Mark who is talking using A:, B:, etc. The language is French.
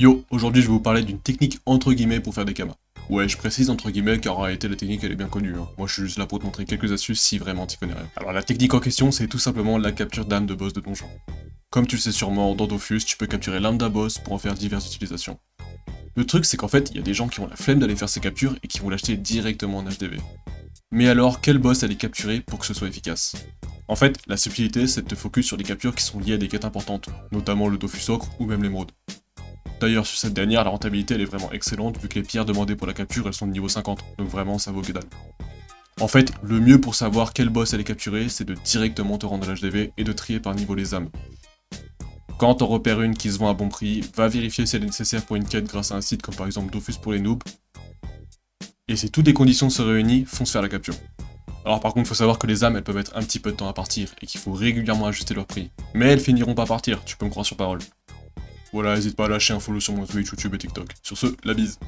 A: Yo, aujourd'hui je vais vous parler d'une technique entre guillemets pour faire des kamas. Ouais, je précise entre guillemets car en réalité la technique elle est bien connue. Moi je suis juste là pour te montrer quelques astuces si vraiment t'y connais rien. Alors la technique en question c'est tout simplement la capture d'âme de boss de donjon. Comme tu le sais sûrement, dans Dofus tu peux capturer l'âme d'un boss pour en faire diverses utilisations. Le truc c'est qu'en fait il y a des gens qui ont la flemme d'aller faire ces captures et qui vont l'acheter directement en HDV. Mais alors quel boss aller capturer pour que ce soit efficace? En fait, la subtilité c'est de te focus sur les captures qui sont liées à des quêtes importantes, notamment le Dofus Ocre ou même l'émeraude. D'ailleurs, sur cette dernière, la rentabilité elle est vraiment excellente vu que les pierres demandées pour la capture elles sont de niveau 50, donc vraiment ça vaut que dalle. En fait, le mieux pour savoir quel boss aller capturer, c'est de directement te rendre à l'HDV et de trier par niveau les âmes. Quand t'en repères une qui se vend à bon prix, va vérifier si elle est nécessaire pour une quête grâce à un site comme par exemple Dofus pour les noobs, et si toutes les conditions se réunissent, fonce faire la capture. Alors par contre, faut savoir que les âmes elles peuvent mettre un petit peu de temps à partir et qu'il faut régulièrement ajuster leur prix. Mais elles finiront par partir, tu peux me croire sur parole. Voilà, n'hésite pas à lâcher un follow sur mon Twitch, YouTube et TikTok. Sur ce, la bise.